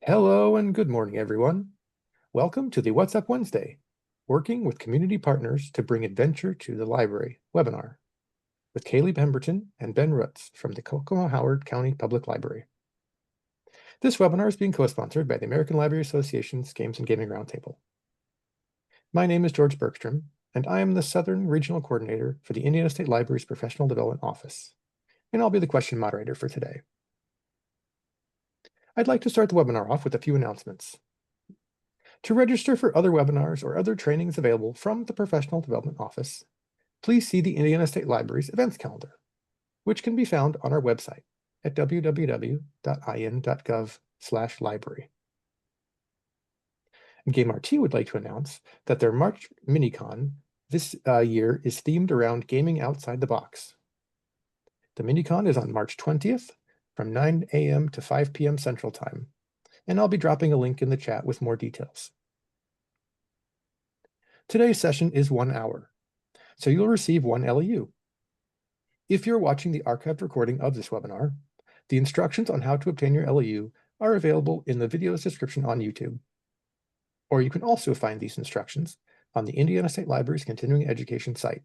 Hello and good morning, everyone. Welcome to the What's Up Wednesday, working with community partners to bring adventure to the library webinar with Caele Pemberton and Ben Rutz from the Kokomo-Howard County Public Library. This webinar is being co-sponsored by the American Library Association's Games and Gaming Roundtable. My name is George Bergstrom, and I am the Southern Regional Coordinator for the Indiana State Library's Professional Development Office, and I'll be the question moderator for today. I'd like to start the webinar off with a few announcements. To register for other webinars or other trainings available from the Professional Development Office, please see the Indiana State Library's events calendar, which can be found on our website at www.in.gov/library. GameRT would like to announce that their March MiniCon this year is themed around gaming outside the box. The MiniCon is on March 20th from 9 a.m. to 5 p.m. Central Time, and I'll be dropping a link in the chat with more details. Today's session is 1 hour, so you'll receive 1 LEU. If you're watching the archived recording of this webinar, the instructions on how to obtain your LEU are available in the video's description on YouTube. Or you can also find these instructions on the Indiana State Library's continuing education site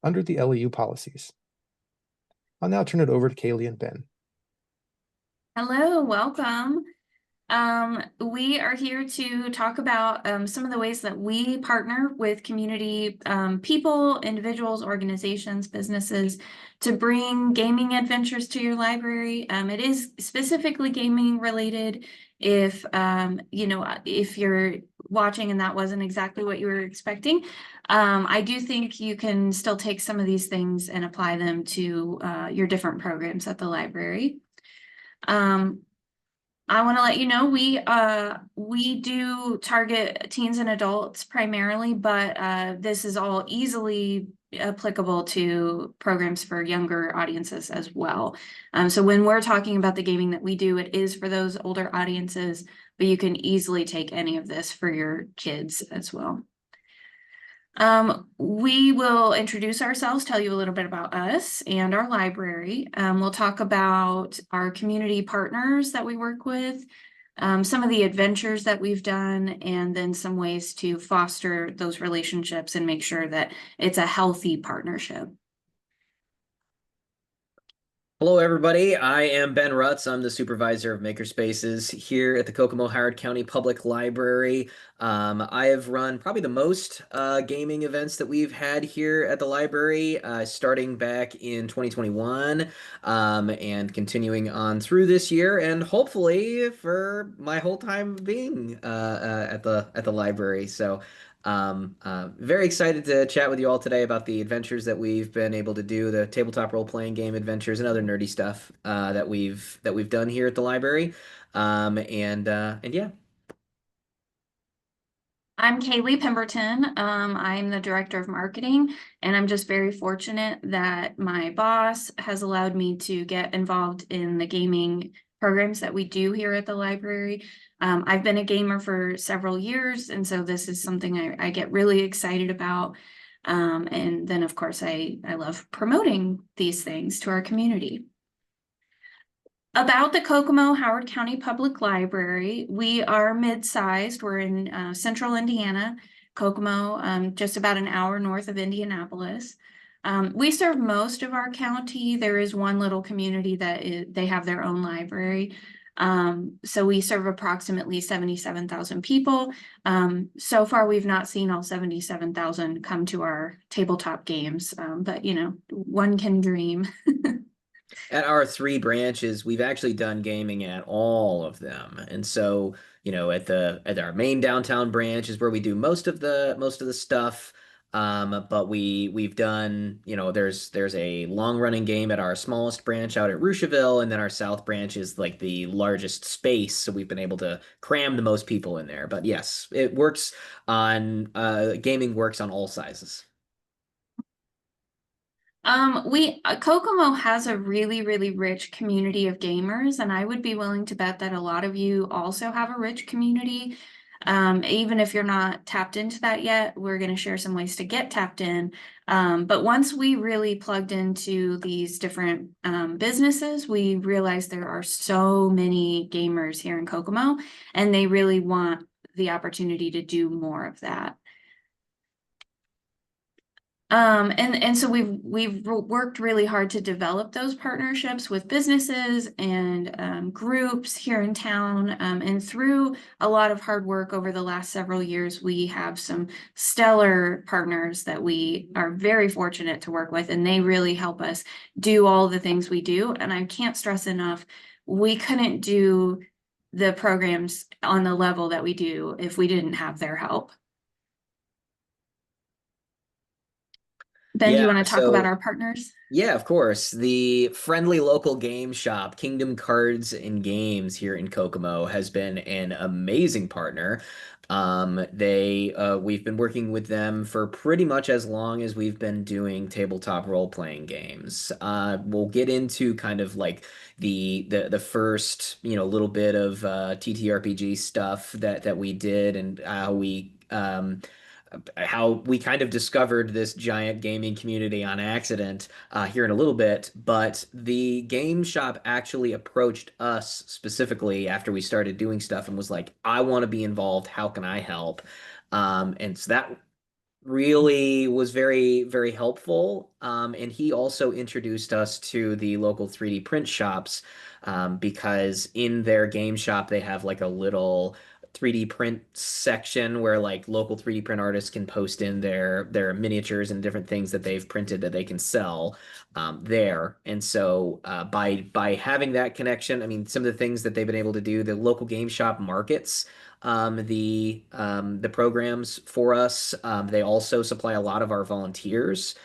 under the LEU policies. I'll now turn it over to Caele and Ben. Hello, welcome. We are here to talk about some of the ways that we partner with community people, individuals, organizations, businesses to bring gaming adventures to your library. It is specifically gaming related. If if you're watching and that wasn't exactly what you were expecting, I do think you can still take some of these things and apply them to your different programs at the library. I want to let you know we do target teens and adults primarily, but this is all easily applicable to programs for younger audiences as well. So when we're talking about the gaming that we do, it is for those older audiences, but you can easily take any of this for your kids as well. We will introduce ourselves, tell you a little bit about us and our library. We'll talk about our community partners that we work with, some of the adventures that we've done, and then some ways to foster those relationships and make sure that it's a healthy partnership. Hello, everybody. I am Ben Rutz. I'm the supervisor of Makerspaces here at the Kokomo-Howard County Public Library. I have run probably the most gaming events that we've had here at the library, starting back in 2021 and continuing on through this year, and hopefully for my whole time being at the library. So. Very excited to chat with you all today about the adventures that we've been able to do, the tabletop role-playing game adventures and other nerdy stuff that we've done here at the library. And yeah. I'm Caele Pemberton. I'm the director of marketing, and I'm just very fortunate that my boss has allowed me to get involved in the gaming programs that we do here at the library. I've been a gamer for several years, and so this is something I get really excited about. And then, of course, I love promoting these things to our community. About the Kokomo-Howard County Public Library, we are mid-sized. We're in central Indiana, Kokomo, just about an hour north of Indianapolis. We serve most of our county. There is one little community that they have their own library. So we serve approximately 77,000 people. So far, we've not seen all 77,000 come to our tabletop games, but one can dream. At our three branches, we've actually done gaming at all of them. And so, at our main downtown branch is where we do most of the stuff. But we've done, there's a long running game at our smallest branch out at Rusheville, and then our south branch is like the largest space, so we've been able to cram the most people in there. But yes, it works on gaming works on all sizes. Kokomo has a really, really rich community of gamers, and I would be willing to bet that a lot of you also have a rich community. Even if you're not tapped into that yet, we're going to share some ways to get tapped in. But once we really plugged into these different businesses, we realized there are so many gamers here in Kokomo, and they really want the opportunity to do more of that. And so we've worked really hard to develop those partnerships with businesses and groups here in town. And through a lot of hard work over the last several years, we have some stellar partners that we are very fortunate to work with, and they really help us do all the things we do. And I can't stress enough, we couldn't do the programs on the level that we do if we didn't have their help. Ben, do you Yeah, want to talk about so our partners? yeah, of course. The friendly local game shop, Kingdom Cards and Games here in Kokomo, has been an amazing partner. We've been working with them for pretty much as long as we've been doing tabletop role-playing games. We'll get into kind of like the first, little bit of TTRPG stuff that we did and how we kind of discovered this giant gaming community on accident here in a little bit, but the game shop actually approached us specifically after we started doing stuff and was like, I want to be involved. How can I help? And so that really was very, very helpful. And he also introduced us to the local 3D print shops because in their game shop, they have like a little 3D print section where like local 3D print artists can post in their miniatures and different things that they've printed that they can sell there. And so by having that connection, I mean, some of the things that they've been able to do, the local game shop markets the programs for us. They also supply a lot of our volunteers.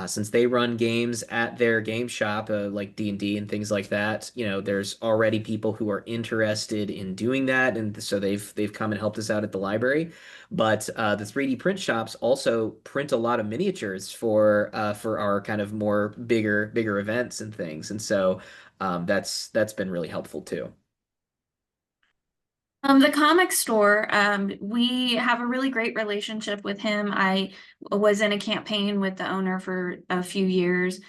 Since they run games at their game shop, like D&D and things like that, there's already people who are interested in doing that, and so they've come and helped us out at the library. But the 3D print shops also print a lot of miniatures for our kind of more bigger events and things, and so that's been really helpful too. The comic store, we have a really great relationship with him. I was in a campaign with the owner for a few years.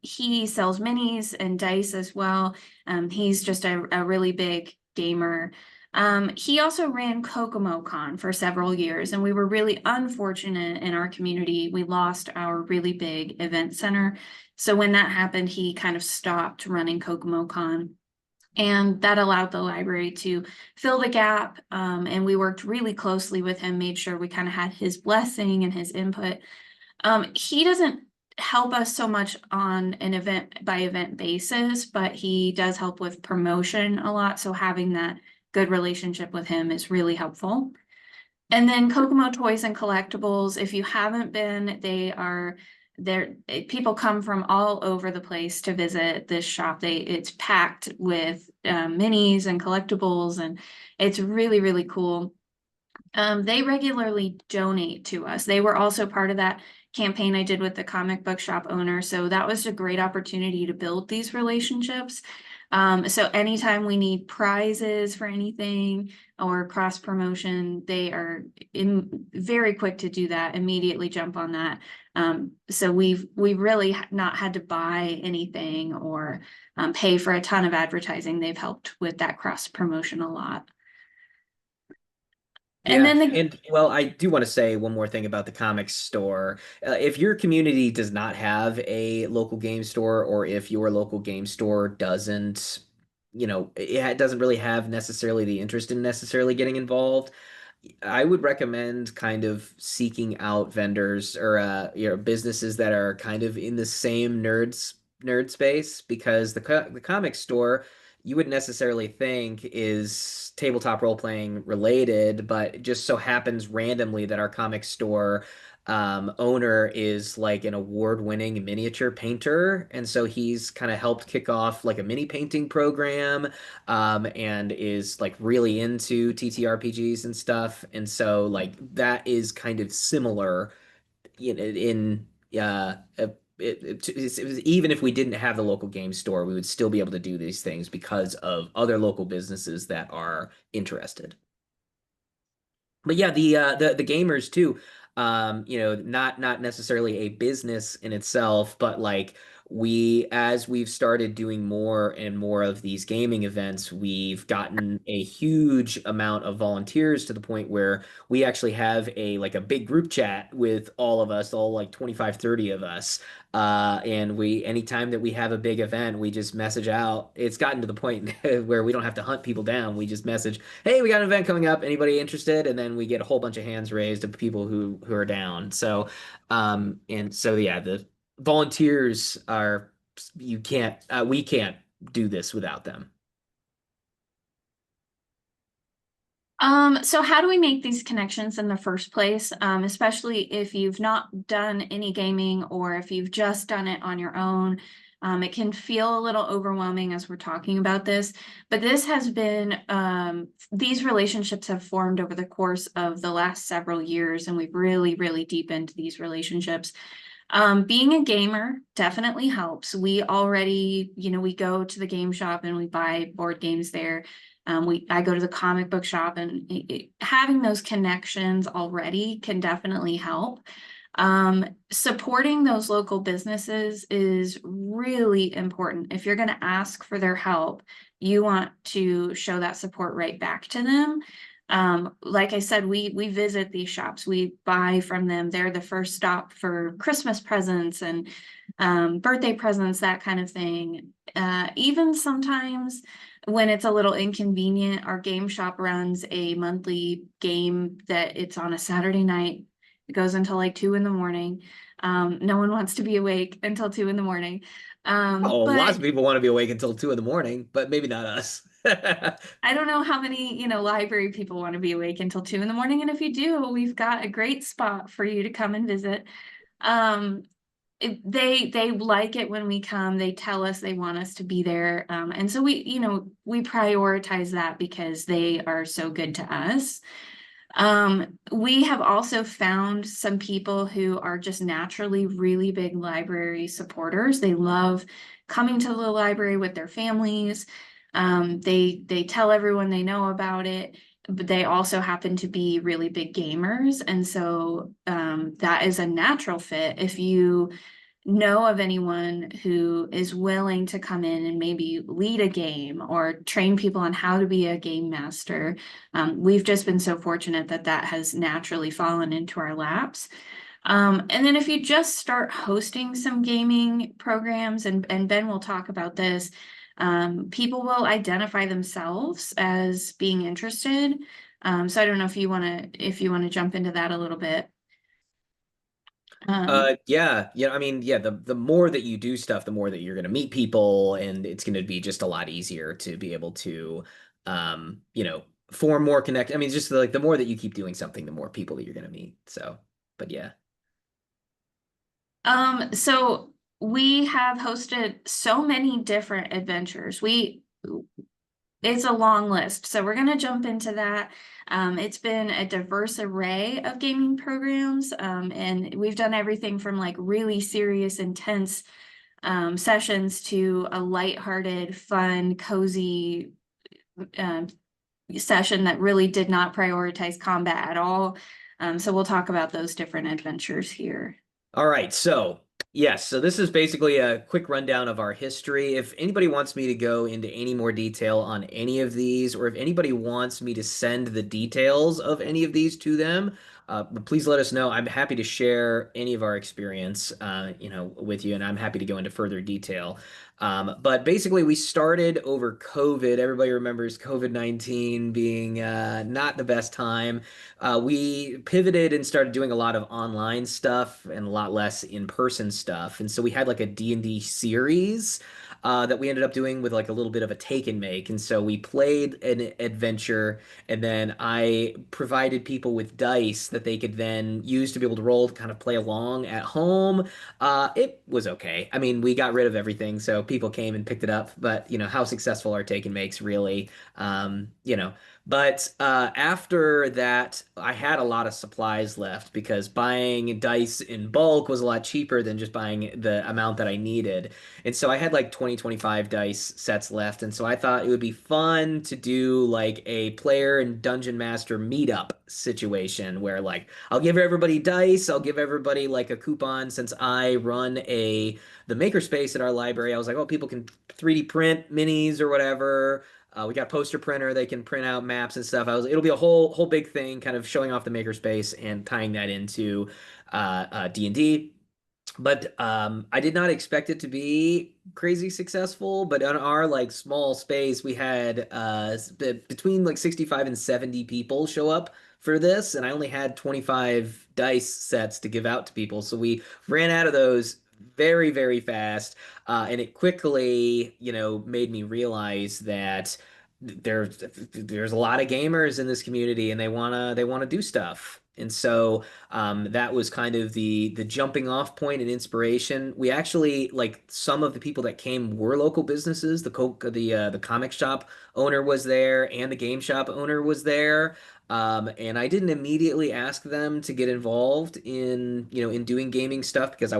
He sells minis and dice as well. He's just a really big gamer. He also ran Kokomo-Con for several years, and we were really unfortunate in our community. We lost our really big event center. So when that happened, he kind of stopped running Kokomo-Con. And that allowed the library to fill the gap. And we worked really closely with him, made sure we kind of had his blessing and his input. He doesn't help us so much on an event by event basis, but he does help with promotion a lot. So having that good relationship with him is really helpful. And then Kokomo Toys and Collectibles, if you haven't been, they are there. People come from all over the place to visit this shop. It's packed with minis and collectibles, and it's really, really cool. They regularly donate to us. They were also part of that campaign I did with the comic book shop owner. So that was a great opportunity to build these relationships. So anytime we need prizes for anything or cross promotion, they are very quick to do that, immediately jump on that. So we've really not had to buy anything or pay for a ton of advertising. They've helped with that cross promotion a lot. And Yeah, then the and well, I do want to say one more thing about the comics store. If your community does not have a local game store, or if your local game store doesn't, it doesn't really have necessarily the interest in necessarily getting involved, I would recommend kind of seeking out vendors or businesses that are kind of in the same nerd space because the comic store you wouldn't necessarily think is tabletop role playing related, but it just so happens randomly that our comic store owner is like an award-winning miniature painter, and so he's kind of helped kick off like a mini painting program and is like really into TTRPGs and stuff. And so like that is kind of similar in even if we didn't have the local game store, we would still be able to do these things because of other local businesses that are interested. But yeah, the gamers too. Not necessarily a business in itself, but like as we've started doing more and more of these gaming events, we've gotten a huge amount of volunteers to the point where we actually have a big group chat with all of us, all like 25, 30 of us. And anytime that we have a big event, we just message out. It's gotten to the point where we don't have to hunt people down. We just message, hey, we got an event coming up. Anybody interested? And then we get a whole bunch of hands raised of people who are down. So yeah, the volunteers are you can't we can't do this without them. So how do we make these connections in the first place? Especially if you've not done any gaming or if you've just done it on your own. It can feel a little overwhelming as we're talking about this, but this has been, these relationships have formed over the course of the last several years, and we've really, really deepened these relationships. Being a gamer definitely helps. We already, we go to the game shop and we buy board games there. I go to the comic book shop, and having those connections already can definitely help. Supporting those local businesses is really important. If you're going to ask for their help, you want to show that support right back to them. Like I said, we visit these shops, we buy from them. They're the first stop for Christmas presents and birthday presents, that kind of thing. Even sometimes when it's a little inconvenient, our game shop runs a monthly game that it's on a Saturday night. It goes until like 2 in the morning. No one wants to be awake until 2 in the morning. Oh, But lots of people want to be awake until 2 in the morning, but maybe not us. I don't know how many, library people want to be awake until 2 in the morning. And if you do, we've got a great spot for you to come and visit. Um, they like it when we come. They tell us they want us to be there. And so we prioritize that because they are so good to us. We have also found some people who are just naturally really big library supporters. They love coming to the library with their families. They tell everyone they know about it, but they also happen to be really big gamers. And so that is a natural fit. If you know of anyone who is willing to come in and maybe lead a game or train people on how to be a game master, we've just been so fortunate that that has naturally fallen into our laps. And then if you just start hosting some gaming programs, and Ben will talk about this, people will identify themselves as being interested. So I don't know if you want to jump into that a little bit. Yeah. I mean, yeah, the more that you do stuff, the more that you're gonna meet people, and it's gonna be just a lot easier to be able to form more connect. I mean, just like the more that you keep doing something, the more people that you're gonna meet. So, but yeah. So we have hosted so many different adventures. It's a long list, so we're going to jump into that. It's been a diverse array of gaming programs, and we've done everything from like really serious, intense sessions to a lighthearted, fun, cozy session that really did not prioritize combat at all. So we'll talk about those different adventures here. All right, so yes, so this is basically a quick rundown of our history. If anybody wants me to go into any more detail on any of these, or if anybody wants me to send the details of any of these to them, please let us know. I'm happy to share any of our experience, with you, and I'm happy to go into further detail. But basically, we started over COVID. Everybody remembers COVID-19 being not the best time. We pivoted and started doing a lot of online stuff and a lot less in-person stuff. And so we had like a D&D series that we ended up doing with like a little bit of a take and make. And so we played an adventure, and then I provided people with dice that they could then use to be able to roll to kind of play along at home. It was okay. I mean, we got rid of everything, so people came and picked it up. But how successful our take and makes really, But after that, I had a lot of supplies left because buying dice in bulk was a lot cheaper than just buying the amount that I needed. And so I had like 20 25 dice sets left. And so I thought it would be fun to do like a player and dungeon master meetup situation where like I'll give everybody dice, I'll give everybody like a coupon since I run the makerspace at our library. I was like, oh, people can 3D print minis or whatever. We got poster printer, they can print out maps and stuff. It'll be a whole big thing, kind of showing off the makerspace and tying that into D&D. But I did not expect it to be crazy successful. But on our like small space, we had between like 65 and 70 people show up for this, and I only had 25 dice sets to give out to people. So we ran out of those very, very fast. And it quickly, made me realize that there's a lot of gamers in this community and they wanna do stuff. And so that was kind of the jumping off point and inspiration. We actually like some of the people that came were local businesses. The comic shop owner was there and the game shop owner was there. And I didn't immediately ask them to get involved in doing gaming stuff because I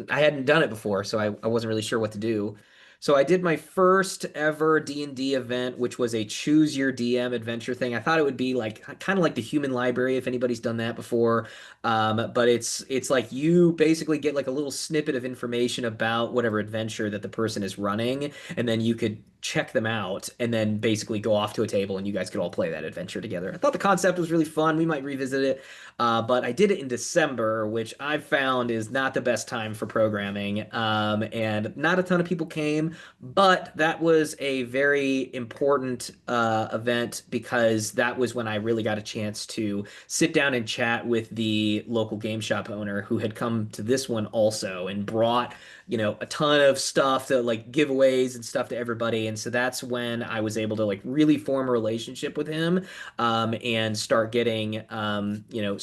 hadn't done it before, so I wasn't really sure what to do. So I did my first ever D&D event, which was a choose your DM adventure thing. I thought it would be like kind of like the human library if anybody's done that before. But it's like you basically get like a little snippet of information about whatever adventure that the person is running, and then you could check them out and then basically go off to a table and you guys could all play that adventure together. I thought the concept was really fun. We might revisit it. But I did it in December, which I've found is not the best time for programming. And not a ton of people came. But that was a very important event because that was when I really got a chance to sit down and chat with the local game shop owner who had come to this one also and brought, a ton of stuff to like giveaways and stuff to everybody. And so that's when I was able to like really form a relationship with him and start getting,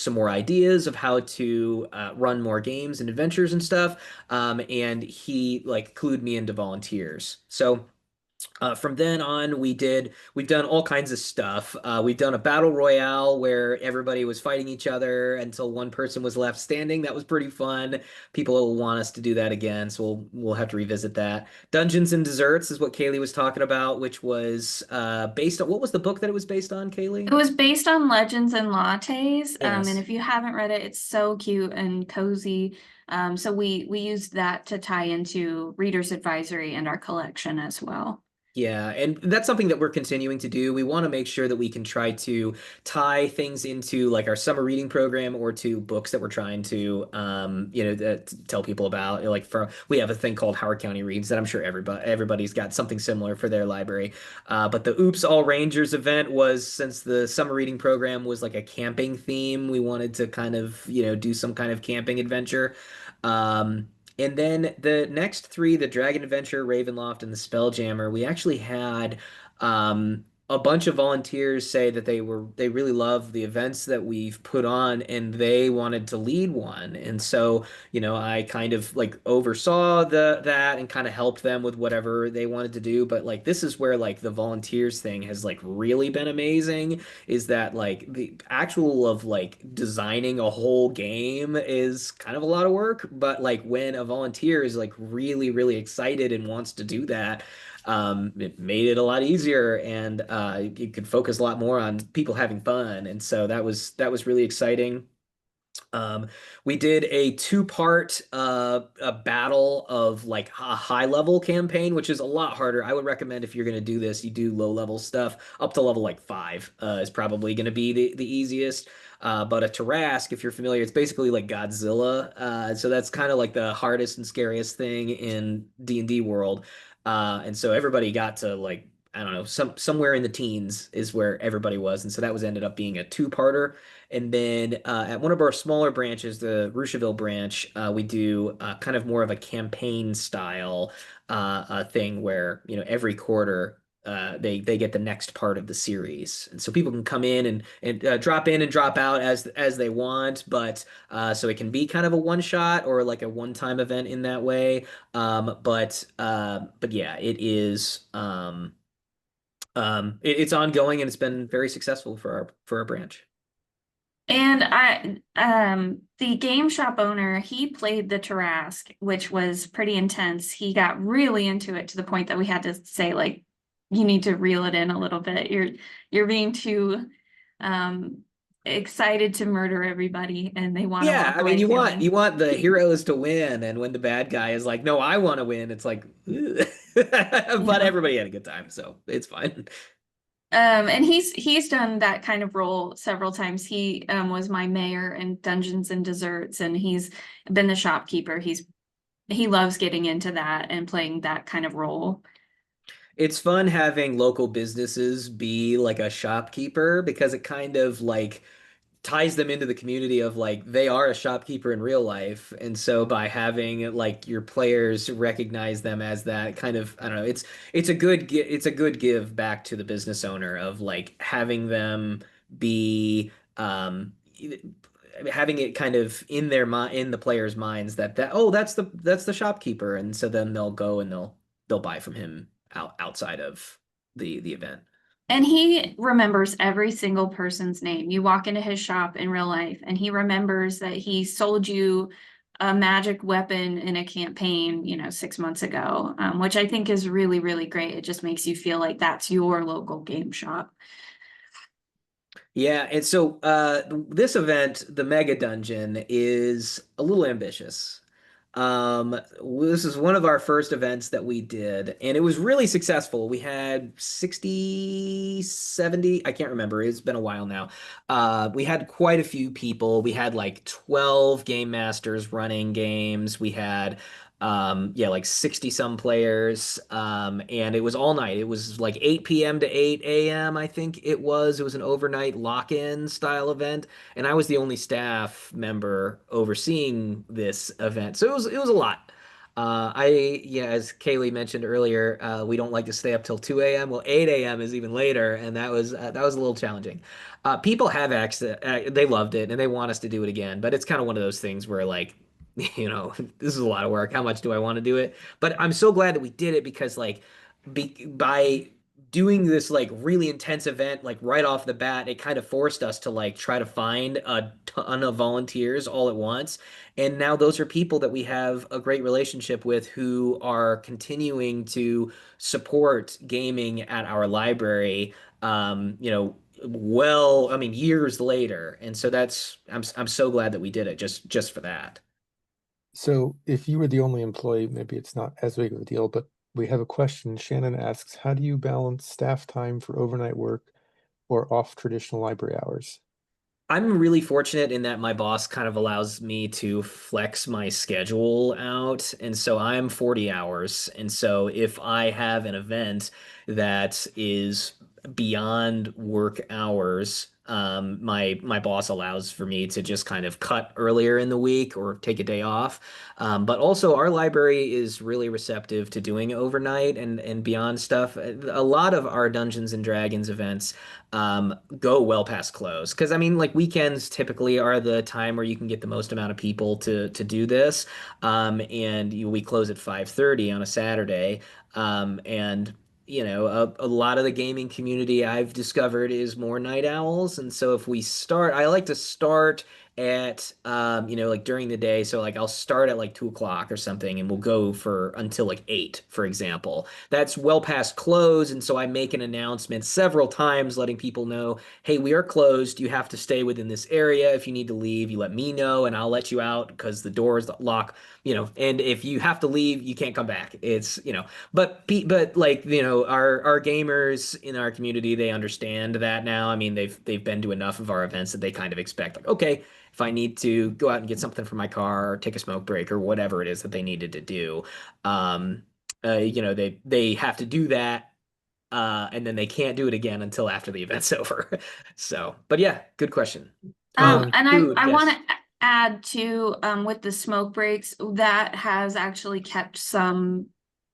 some more ideas of how to run more games and adventures and stuff. And he like clued me into volunteers. So from then on, we've done all kinds of stuff. We've done a battle royale where everybody was fighting each other until one person was left standing. That was pretty fun. People will want us to do that again, so we'll have to revisit that. Dungeons and Desserts is what Kaylee was talking about, which was based on what was the book that it was based on, It Kaylee? was based on Legends and Lattes, and Yes. if you haven't read it, it's so cute and cozy. So we used that to tie into Reader's Advisory and our collection as well. Yeah, and that's something that we're continuing to do. We want to make sure that we can try to tie things into like our summer reading program or to books that we're trying to tell people about. Like we have a thing called Howard County Reads that I'm sure everybody's got something similar for their library. But the Oops All Rangers event was since the summer reading program was like a camping theme, we wanted to kind of, do some kind of camping adventure. Um, and then the next three, the Dragon Adventure, Ravenloft, and the Spelljammer, we actually had a bunch of volunteers say that they really love the events that we've put on and they wanted to lead one. And so, I kind of like oversaw that and kind of helped them with whatever they wanted to do. But like this is where like the volunteers thing has like really been amazing, is that like the actual of like designing a whole game is kind of a lot of work, but like when a volunteer is like really, really excited and wants to do that, it made it a lot easier and you could focus a lot more on people having fun. And so that was really exciting. Um, we did a two-part a battle of like a high level campaign, which is a lot harder. I would recommend if you're going to do this, you do low level stuff up to level like 5 is probably going to be the easiest. But a Tarask, if you're familiar, it's basically like Godzilla. So that's kind of like the hardest and scariest thing in D&D world. And so everybody got to like I don't know, somewhere in the teens is where everybody was, and so that was ended up being a two-parter. And then at one of our smaller branches, the Rusheville branch, we do kind of more of a campaign style thing where every quarter they get the next part of the series, and so people can come in and drop in and drop out as they want, but so it can be kind of a one shot or like a one-time event in that way. But yeah, it is. It's ongoing and it's been very successful for our branch. And the game shop owner, he played the Tarrasque, which was pretty intense. He got really into it to the point that we had to say, like, you need to reel it in a little bit. You're being too um excited to murder everybody and they want to Yeah, walk I mean, away feeling. you want the heroes to win, and when the bad guy is like, "No, I want to win," it's like, "Ugh." But Yeah. everybody had a good time, so it's fine. And he's done that kind of role several times. He was my mayor in Dungeons and Desserts, and he's been the shopkeeper. He loves getting into that and playing that kind of role. It's fun having local businesses be like a shopkeeper because it kind of like ties them into the community of like they are a shopkeeper in real life, and so by having like your players recognize them as that kind of, I don't know, it's a good give back to the business owner of like having them be having it kind of in their mind, in the players' minds, that oh, that's the shopkeeper, and so then they'll go and they'll buy from him outside of the event. And he remembers every single person's name. You walk into his shop in real life, and he remembers that he sold you a magic weapon in a campaign, 6 months ago, which I think is really, really great. It just makes you feel like that's your local game shop. Yeah, and so this event, the Mega Dungeon, is a little ambitious. This is one of our first events that we did, and it was really successful. We had 60, 70, I can't remember. It's been a while now. We had quite a few people. We had like 12 game masters running games. We had yeah, like 60 some players. And it was all night. It was like 8 p.m. to 8 a.m. I think it was. It was an overnight lock-in style event, and I was the only staff member overseeing this event. So it was a lot. Yeah, as Kaylee mentioned earlier, we don't like to stay up till 2 a.m. Well, 8 a.m. is even later, and that was a little challenging. People have access, they loved it, and they want us to do it again, but it's kind of one of those things where like, this is a lot of work. How much do I want to do it? But I'm so glad that we did it because like by doing this like really intense event like right off the bat, it kind of forced us to like try to find a ton of volunteers all at once. And now those are people that we have a great relationship with who are continuing to support gaming at our library. Well, I mean, years later. And so I'm so glad that we did it just for that. So if you were the only employee, maybe it's not as big of a deal, but we have a question. Shannon asks, how do you balance staff time for overnight work or off traditional library hours? I'm really fortunate in that my boss kind of allows me to flex my schedule out. And so I'm 40 hours. And so if I have an event that is beyond work hours, my boss allows for me to just kind of cut earlier in the week or take a day off. But also our library is really receptive to doing overnight and beyond stuff. A lot of our Dungeons and Dragons events go well past close. Because I mean, like weekends typically are the time where you can get the most amount of people to do this. And we close at 5:30 on a Saturday. And a lot of the gaming community I've discovered is more night owls. And so if we start, I like to start at like during the day. So like I'll start at like 2 o'clock or something and we'll go for until like 8, for example. That's well past close, and so I make an announcement several times letting people know, hey, we are closed. You have to stay within this area. If you need to leave, you let me know and I'll let you out because the doors lock, and if you have to leave, you can't come back. But like, our gamers in our community, they understand that now. I mean, they've been to enough of our events that they kind of expect like, okay, if I need to go out and get something from my car or take a smoke break or whatever it is that they needed to do, um, they have to do that, and then they can't do it again until after the event's over. So, but yeah, good question. Oh, Um, And food, I want yes. to add to with the smoke breaks, that has actually kept some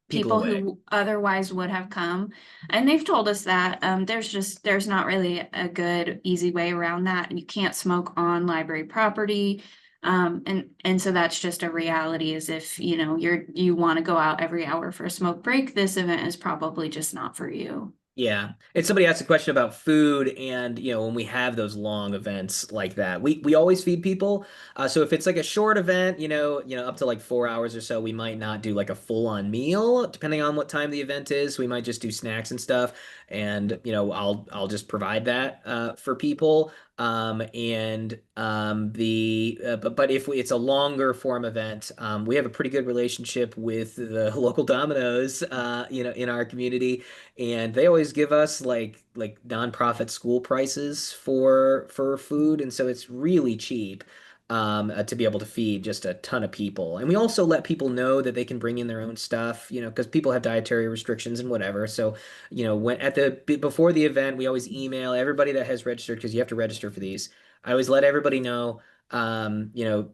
People people away. who otherwise would have come. And they've told us that there's not really a good, easy way around that. And you can't smoke on library property. And so that's just a reality is if, you want to go out every hour for a smoke break, this event is probably just not for you. Yeah. And somebody asked a question about food, and when we have those long events like that, we always feed people. So if it's like a short event, up to like 4 hours or so, we might not do like a full-on meal, depending on what time the event is. We might just do snacks and stuff, and I'll just provide that for people. And the but if it's a longer form event, we have a pretty good relationship with the local Domino's, in our community, and they always give us like nonprofit school prices for food, and so it's really cheap to be able to feed just a ton of people. And we also let people know that they can bring in their own stuff, because people have dietary restrictions and whatever. So, when before the event, we always email everybody that has registered, because you have to register for these. I always let everybody know,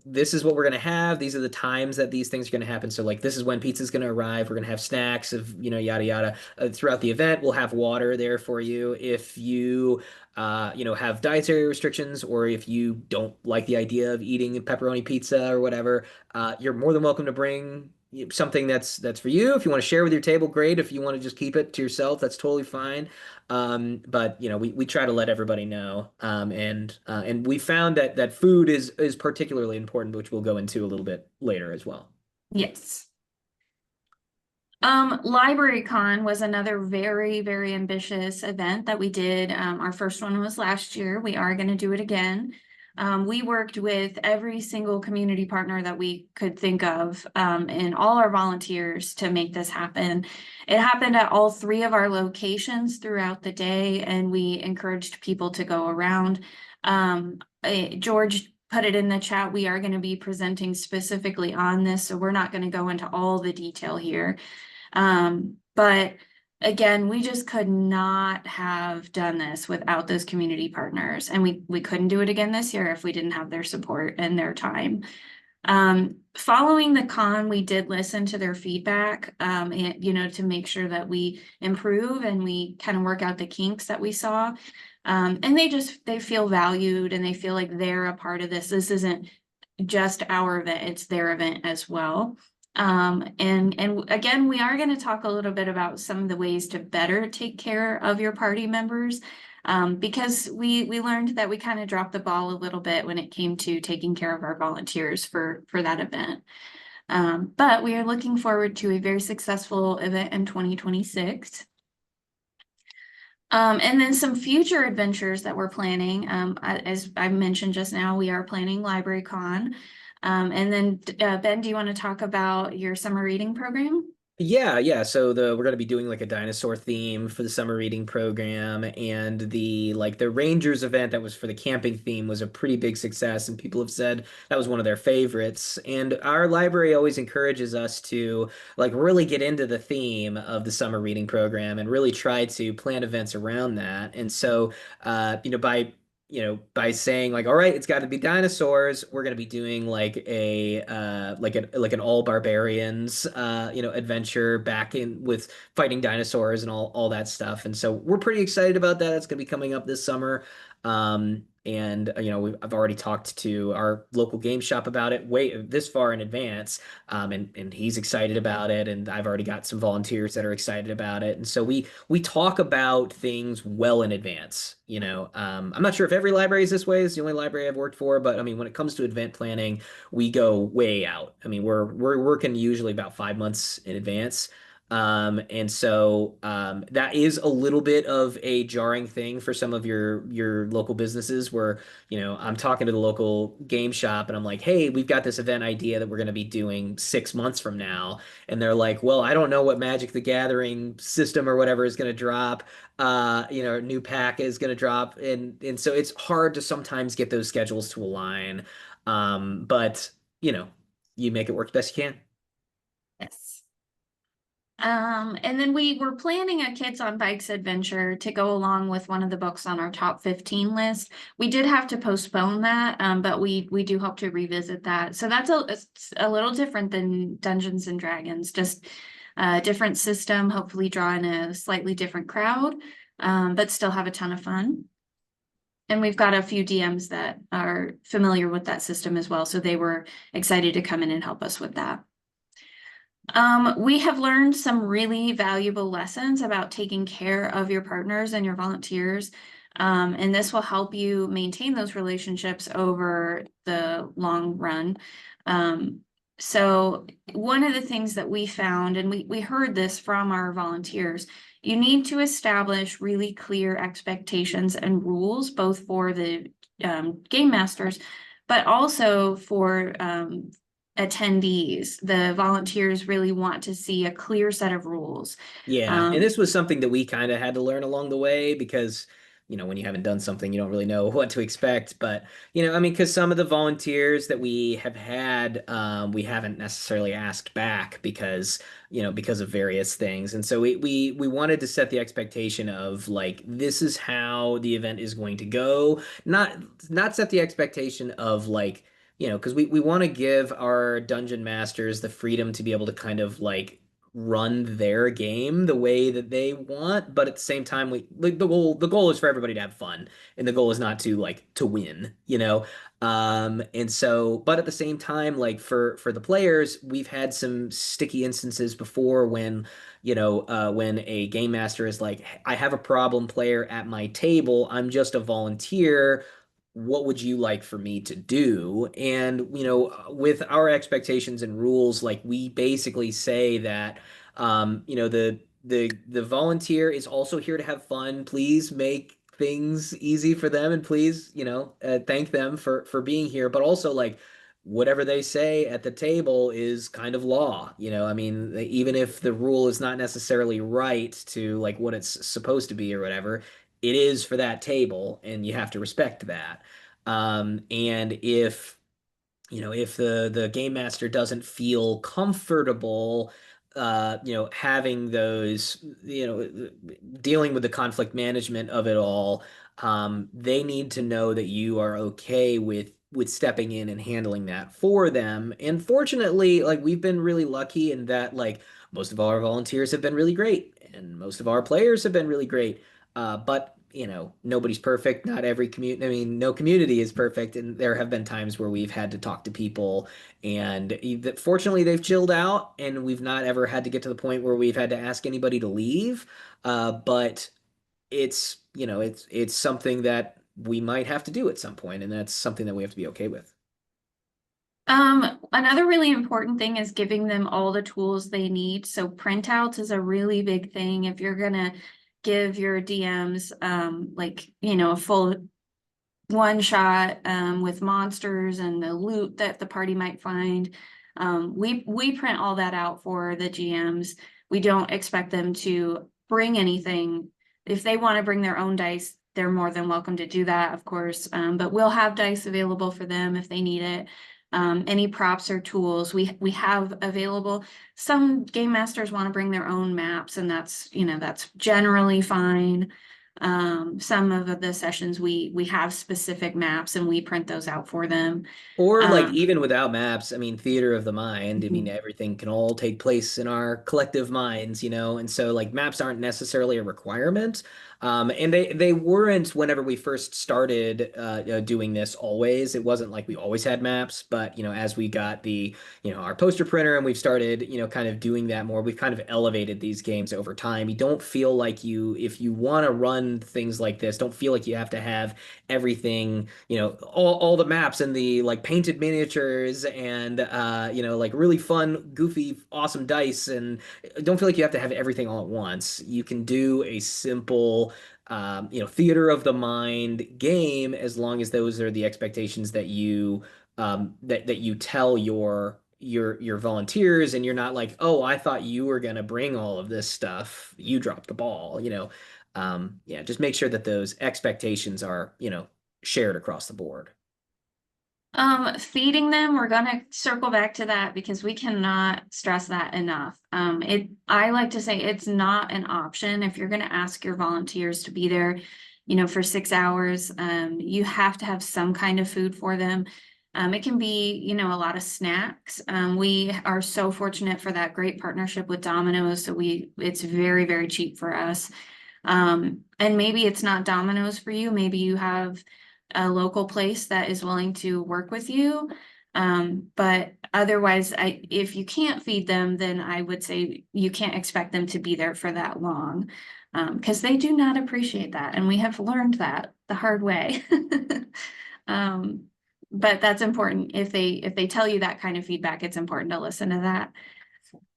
this is what we're gonna have. These are the times that these things are gonna happen. So like this is when pizza's gonna arrive. We're gonna have snacks of, yada yada. Throughout the event, we'll have water there for you. If you have dietary restrictions, or if you don't like the idea of eating pepperoni pizza or whatever, you're more than welcome to bring something that's for you. If you want to share with your table, great. If you want to just keep it to yourself, that's totally fine. But we try to let everybody know. And we found that food is particularly important, which we'll go into a little bit later as well. Yes. LibraryCon was another very, very ambitious event that we did. Our first one was last year. We are going to do it again. We worked with every single community partner that we could think of, and all our volunteers to make this happen. It happened at all 3 of our locations throughout the day, and we encouraged people to go around. George put it in the chat. We are going to be presenting specifically on this, so we're not going to go into all the detail here. But again, we just could not have done this without those community partners, and we couldn't do it again this year if we didn't have their support and their time. Following the con, we did listen to their feedback, and, to make sure that we improve and we kind of work out the kinks that we saw. And they feel valued, and they feel like they're a part of this. This isn't just our event, it's their event as well. And again, we are going to talk a little bit about some of the ways to better take care of your party members, because we learned that we kind of dropped the ball a little bit when it came to taking care of our volunteers for that event. But we are looking forward to a very successful event in 2026. And then some future adventures that we're planning. As I mentioned just now, we are planning LibraryCon. And then Ben, do you want to talk about your summer reading program? Yeah. So we're gonna be doing like a dinosaur theme for the summer reading program, and the Rangers event that was for the camping theme was a pretty big success, and people have said that was one of their favorites. And our library always encourages us to like really get into the theme of the summer reading program and really try to plan events around that. And so by saying like, all right, it's got to be dinosaurs, we're going to be doing like an all barbarians, adventure back in with fighting dinosaurs and all that stuff. And so we're pretty excited about that. It's going to be coming up this summer. And I've already talked to our local game shop about it way this far in advance, and he's excited about it, and I've already got some volunteers that are excited about it, and so we talk about things well in advance. I'm not sure if every library is this way. It's the only library I've worked for, but I mean, when it comes to event planning, we go way out. I mean, we're working usually about 5 months in advance. And so that is a little bit of a jarring thing for some of your local businesses where, I'm talking to the local game shop and I'm like, hey, we've got this event idea that we're going to be doing 6 months from now. And they're like, well, I don't know what Magic the Gathering system or whatever is going to drop. New pack is going to drop. And so it's hard to sometimes get those schedules to align. But, you make it work best you can. Yes. And then we were planning a Kids on Bikes adventure to go along with one of the books on our top 15 list. We did have to postpone that, but we do hope to revisit that. So that's a little different than Dungeons and Dragons, just a different system, hopefully draw in a slightly different crowd, but still have a ton of fun. And we've got a few DMs that are familiar with that system as well, so they were excited to come in and help us with that. We have learned some really valuable lessons about taking care of your partners and your volunteers. And this will help you maintain those relationships over the long run. Um, so one of the things that we found, and we heard this from our volunteers, you need to establish really clear expectations and rules, both for the game masters, but also for attendees. The volunteers really want to see a clear set of rules. Yeah, and this was something that we kind of had to learn along the way because, when you haven't done something, you don't really know what to expect. But, I mean, because some of the volunteers that we have had, we haven't necessarily asked back because, because of various things. And so we wanted to set the expectation of like, this is how the event is going to go, not set the expectation of like, because we want to give our dungeon masters the freedom to be able to kind of like run their game the way that they want, but at the same time, we like the goal is for everybody to have fun, and the goal is not to like to win. And so, but at the same time, like for the players, we've had some sticky instances before when a game master is like, I have a problem player at my table, I'm just a volunteer, what would you like for me to do? And, with our expectations and rules, like we basically say that, the volunteer is also here to have fun. Please make things easy for them, and please, thank them for being here. But also, like, whatever they say at the table is kind of law. I mean, even if the rule is not necessarily right to like what it's supposed to be or whatever, it is for that table, and you have to respect that. And if the game master doesn't feel comfortable, having those, dealing with the conflict management of it all, they need to know that you are okay with stepping in and handling that for them. And fortunately, like we've been really lucky in that, like most of our volunteers have been really great, and most of our players have been really great. But nobody's perfect. Not every community, I mean, no community is perfect. And there have been times where we've had to talk to people, and fortunately, they've chilled out, and we've not ever had to get to the point where we've had to ask anybody to leave. But it's something that we might have to do at some point, and that's something that we have to be okay with. Another really important thing is giving them all the tools they need. So printouts is a really big thing. If you're gonna give your DMs like, a full one shot with monsters and the loot that the party might find. We print all that out for the GMs. We don't expect them to bring anything. If they want to bring their own dice, they're more than welcome to do that, of course. But we'll have dice available for them if they need it. Any props or tools we have available. Some game masters want to bring their own maps, and that's generally fine. Some of the sessions we have specific maps and we print those out for them. Or like Um, even without maps, I mean, theater of the mind. I mean, everything can all take place in our collective minds. And so like maps aren't necessarily a requirement. And they weren't whenever we first started doing this always. It wasn't like we always had maps, but as we got our poster printer and we've started, kind of doing that more, we've kind of elevated these games over time. You don't feel like if you want to run things like this, don't feel like you have to have everything, all the maps and the like painted miniatures and like really fun, goofy, awesome dice, and don't feel like you have to have everything all at once. You can do a simple theater of the mind game as long as those are the expectations that you tell your volunteers, and you're not like, oh, I thought you were gonna bring all of this stuff, you dropped the ball. Yeah, just make sure that those expectations are, shared across the board. Feeding them, we're gonna circle back to that because we cannot stress that enough. I like to say it's not an option if you're gonna ask your volunteers to be there, for 6 hours. You have to have some kind of food for them. It can be, a lot of snacks. We are so fortunate for that great partnership with Domino's, so it's very, very cheap for us. And maybe it's not Domino's for you. Maybe you have a local place that is willing to work with you. But otherwise, if you can't feed them, then I would say you can't expect them to be there for that long, because they do not appreciate that, and we have learned that the hard way. But that's important. If they tell you that kind of feedback, it's important to listen to that.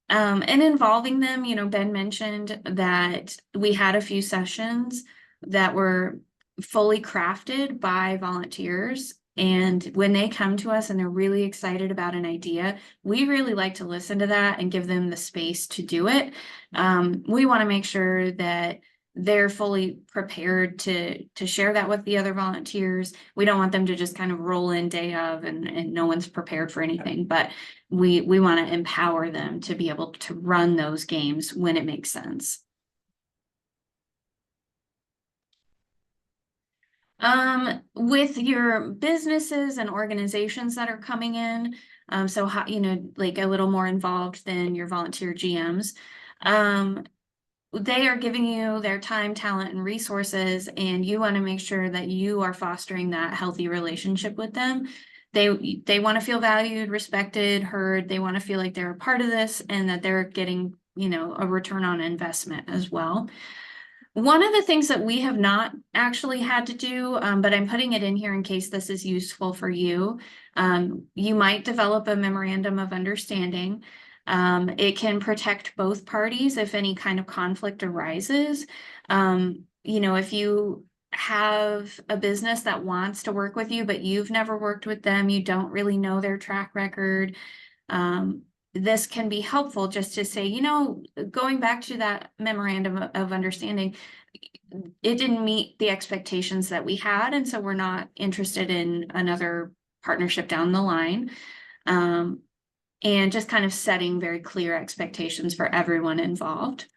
And involving them, Ben mentioned that we had a few sessions that were fully crafted by volunteers. And when they come to us and they're really excited about an idea, we really like to listen to that and give them the space to do it. We want to make sure that they're fully prepared to share that with the other volunteers. We don't want them to just kind of roll in day of and no one's prepared for anything, but we want to empower them to be able to run those games when it makes sense. With your businesses and organizations that are coming in, so how, like a little more involved than your volunteer GMs, they are giving you their time, talent, and resources, and you want to make sure that you are fostering that healthy relationship with them. They want to feel valued, respected, heard. They want to feel like they're a part of this and that they're getting, a return on investment as well. One of the things that we have not actually had to do, but I'm putting it in here in case this is useful for you. You might develop a memorandum of understanding. It can protect both parties if any kind of conflict arises. If you have a business that wants to work with you, but you've never worked with them, you don't really know their track record. This can be helpful just to say, going back to that memorandum of understanding, it didn't meet the expectations that we had, and so we're not interested in another partnership down the line. And just kind of setting very clear expectations for everyone involved.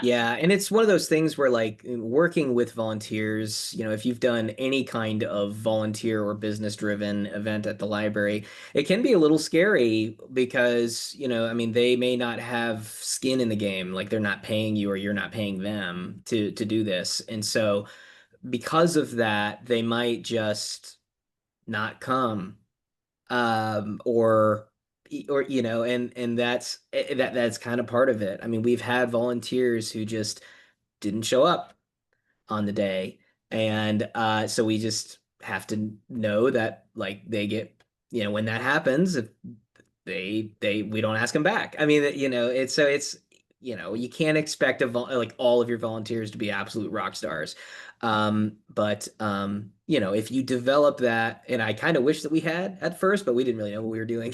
Yeah, and it's one of those things where like working with volunteers, if you've done any kind of volunteer or business driven event at the library, it can be a little scary because, I mean, they may not have skin in the game, like they're not paying you or you're not paying them to do this. And so because of that, they might just not come or and that's kind of part of it. I mean, we've had volunteers who just didn't show up on the day, and so we just have to know that like they get, when that happens, if they we don't ask them back. I mean, it's you can't expect like all of your volunteers to be absolute rock stars. But if you develop that, and I kind of wish that we had at first, but we didn't really know what we were doing.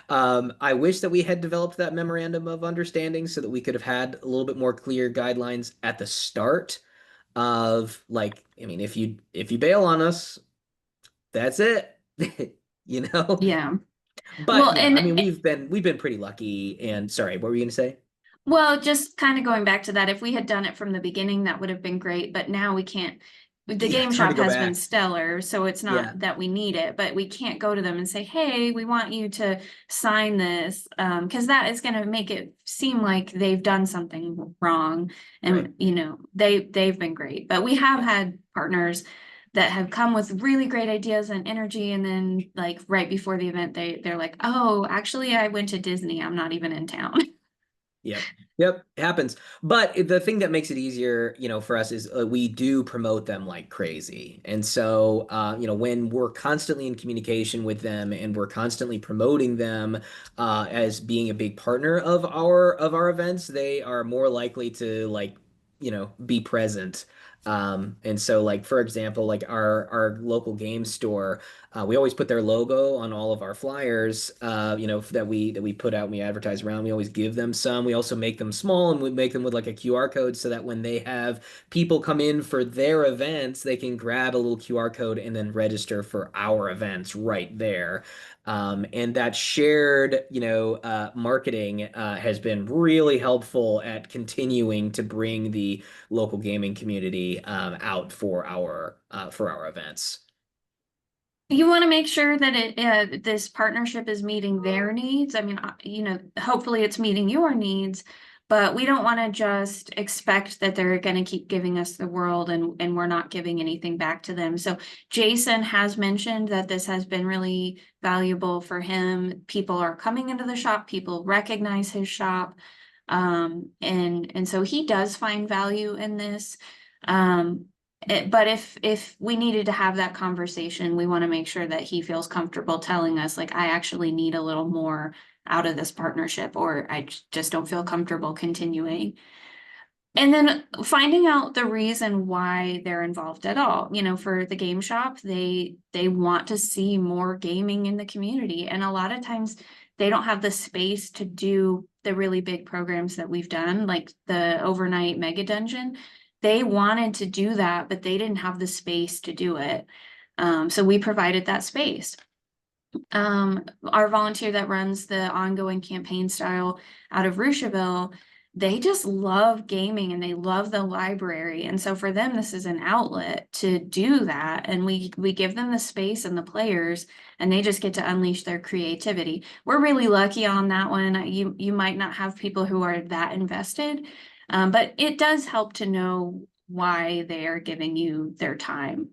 I wish that we had developed that memorandum of understanding so that we could have had a little bit more clear guidelines at the start of like, I mean, if you bail on us, that's it. you know? Yeah. But Well, yeah, I mean, we've been pretty lucky. And sorry, what were you gonna say? well, just kind of going back to that, if we had done it from the beginning, that would have been great, but now we can't. The Yeah, game it's hard to shop go has been back. stellar, so it's Yeah, not that we need it, but we can't go to them and say, hey, we want you to sign this, because that is going to make it seem like they've done something wrong. right. And, they've been great, but we have had partners that have come with really great ideas and energy, and then like right before the event, they're like, oh, actually, I went to Disney. I'm not even in town. Yep. Yep. It happens. But the thing that makes it easier, for us is we do promote them like crazy. And so, when we're constantly in communication with them and we're constantly promoting them as being a big partner of our events, they are more likely to like, be present. And so like for example, like our local game store, we always put their logo on all of our flyers, that we put out and we advertise around. We always give them some. We also make them small and we make them with like a QR code so that when they have people come in for their events, they can grab a little QR code and then register for our events right there. And that shared, marketing has been really helpful at continuing to bring the local gaming community out for our events. You want to make sure that this partnership is meeting their needs. I mean, hopefully it's meeting your needs, but we don't want to just expect that they're going to keep giving us the world and we're not giving anything back to them. So Jason has mentioned that this has been really valuable for him. People are coming into the shop, people recognize his shop. And so he does find value in this. But if we needed to have that conversation, we want to make sure that he feels comfortable telling us, like, I actually need a little more out of this partnership, or I just don't feel comfortable continuing. And then finding out the reason why they're involved at all. You know, for the game shop, they want to see more gaming in the community. And a lot of times they don't have the space to do the really big programs that we've done, like the overnight mega dungeon. They wanted to do that, but they didn't have the space to do it. So we provided that space. Our volunteer that runs the ongoing campaign style out of Rushville, they just love gaming and they love the library. And so for them, this is an outlet to do that. And we give them the space and the players, and they just get to unleash their creativity. We're really lucky on that one. You might not have people who are that invested, but it does help to know why they are giving you their time.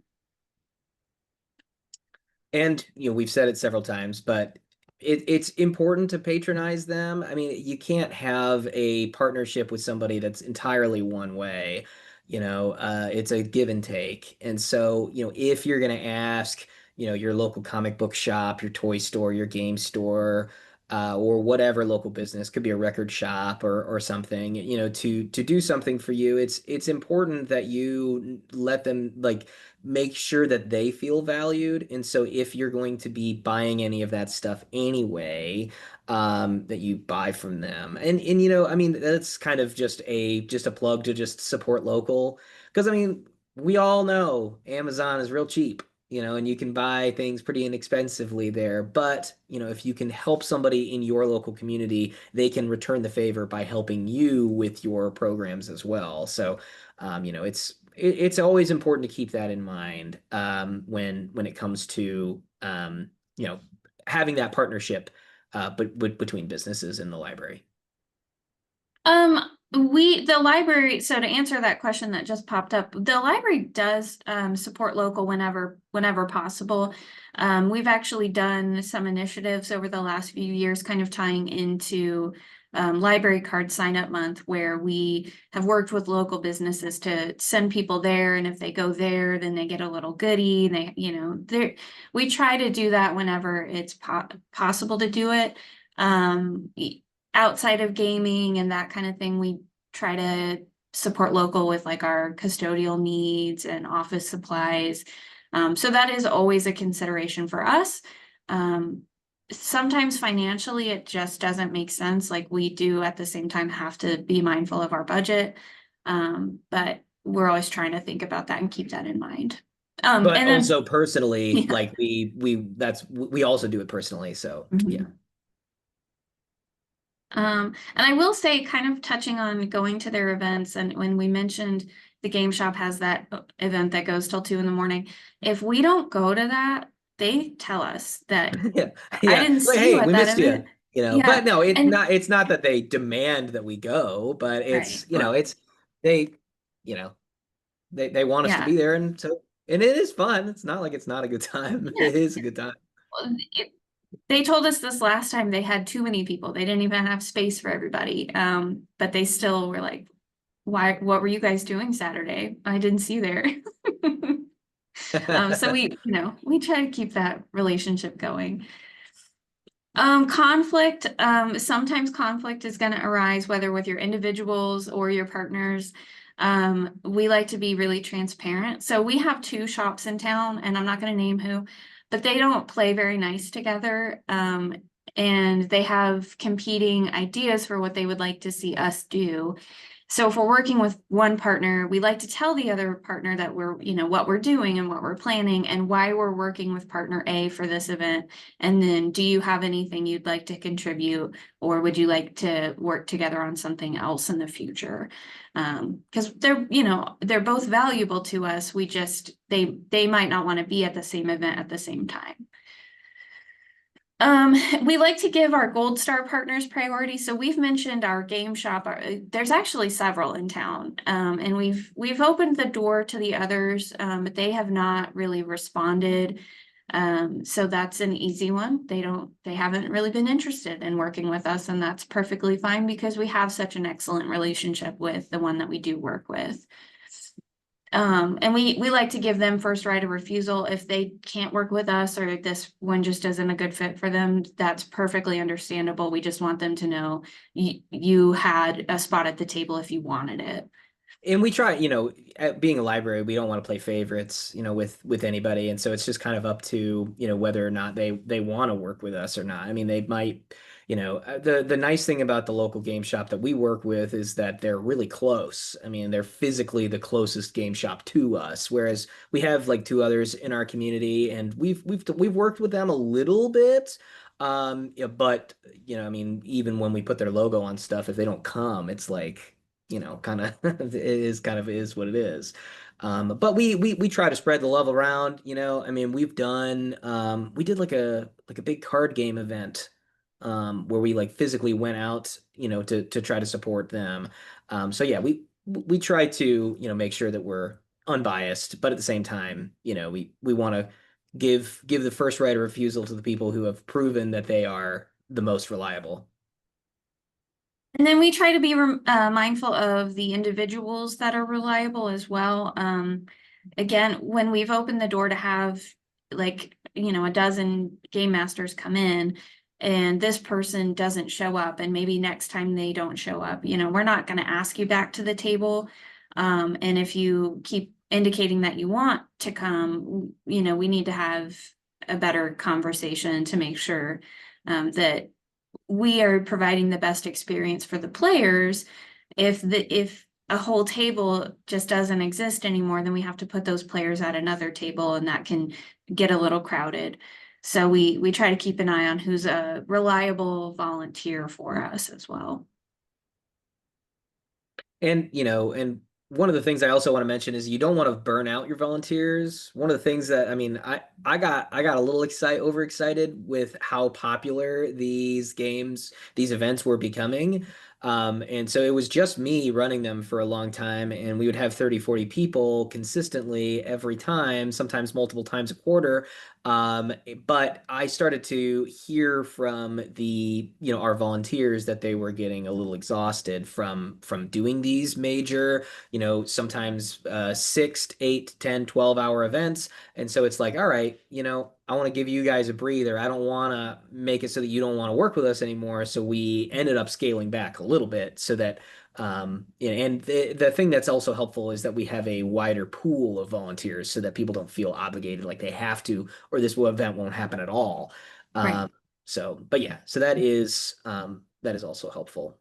And we've said it several times, but it's important to patronize them. I mean, you can't have a partnership with somebody that's entirely one way. It's a give and take. And so, if you're going to ask, your local comic book shop, your toy store, your game store, or whatever local business, could be a record shop or something, to do something for you, it's important that you let them, like, make sure that they feel valued. And so if you're going to be buying any of that stuff anyway, that you buy from them. And I mean, that's kind of just a plug to just support local. Because I mean, we all know Amazon is real cheap, and you can buy things pretty inexpensively there. But, if you can help somebody in your local community, they can return the favor by helping you with your programs as well. So, it's always important to keep that in mind, when it comes to, having that partnership, but between businesses and the library. The library, so to answer that question that just popped up, the library does support local whenever possible. We've actually done some initiatives over the last few years, kind of tying into library card sign up month, where we have worked with local businesses to send people there, and if they go there, then they get a little goodie. We try to do that whenever it's possible to do it. Outside of gaming and that kind of thing, we try to support local with, like, our custodial needs and office supplies. So that is always a consideration for us. Sometimes financially, it just doesn't make sense. Like, we do at the same time have to be mindful of our budget. But we're always trying to think about that and keep that in mind. But And then, also personally, yeah. like we also do it personally. So yeah. And I will say, kind of touching on going to their events, and when we mentioned the game shop has that event that goes till 2 a.m, if we don't go to that, they tell us that Yeah. I didn't Like, see you hey, at we that missed you. event. Yeah. But no, And it's not that they demand that we go, but right. it's they, you know, they want us to Yeah. be there, and it is fun. It's not like it's not a good time. Yeah. It is a good time. Well, they told us this last time they had too many people. They didn't even have space for everybody. But they still were like, what were you guys doing Saturday? I didn't see you there. So we try to keep that relationship going. Conflict, sometimes conflict is going to arise, whether with your individuals or your partners. We like to be really transparent. So we have 2 shops in town, and I'm not going to name who, but they don't play very nice together. And they have competing ideas for what they would like to see us do. So if we're working with one partner, we like to tell the other partner that we're, what we're doing and what we're planning and why we're working with partner A for this event. And then, do you have anything you'd like to contribute, or would you like to work together on something else in the future? Because they're both valuable to us. We just, they might not want to be at the same event at the same time. Um, we like to give our Gold Star partners priority. So we've mentioned our game shop. There's actually several in town, and we've opened the door to the others, but they have not really responded. So that's an easy one. They haven't really been interested in working with us, and that's perfectly fine because we have such an excellent relationship with the one that we do work with. And we like to give them first right of refusal if they can't work with us or if this one just isn't a good fit for them. That's perfectly understandable. We just want them to know you had a spot at the table if you wanted it. And we try, at being a library, we don't want to play favorites, with anybody, and so it's just kind of up to, whether or not they want to work with us or not. I mean, they might, the nice thing about the local game shop that we work with is that they're really close. I mean, they're physically the closest game shop to us, whereas we have like two others in our community, and we've worked with them a little bit. Yeah, but I mean, even when we put their logo on stuff, if they don't come, it's like kind of it is what it is. But we try to spread the love around, I mean, we did like a big card game event where we like physically went out, to try to support them. So yeah, we try to, make sure that we're unbiased, but at the same time, we want to give the first right of refusal to the people who have proven that they are the most reliable. And then we try to be mindful of the individuals that are reliable as well. Again, when we've opened the door to have like, a dozen game masters come in and this person doesn't show up and maybe next time they don't show up, we're not going to ask you back to the table. And if you keep indicating that you want to come, we need to have a better conversation to make sure that we are providing the best experience for the players. If a whole table just doesn't exist anymore, then we have to put those players at another table, and that can get a little crowded. So we try to keep an eye on who's a reliable volunteer for us as well. And one of the things I also want to mention is you don't want to burn out your volunteers. One of the things that I mean, I got a little overexcited with how popular these events were becoming. And so it was just me running them for a long time, and we would have 30, 40 people consistently every time, sometimes multiple times a quarter. But I started to hear from our volunteers that they were getting a little exhausted from doing these major, sometimes 6, 8, 10, 12 hour events. And so it's like, all right, I want to give you guys a breather. I don't want to make it so that you don't want to work with us anymore. So we ended up scaling back a little bit so that and the thing that's also helpful is that we have a wider pool of volunteers so that people don't feel obligated like they have to, or this event won't happen at all. Right. But yeah, so that is also helpful.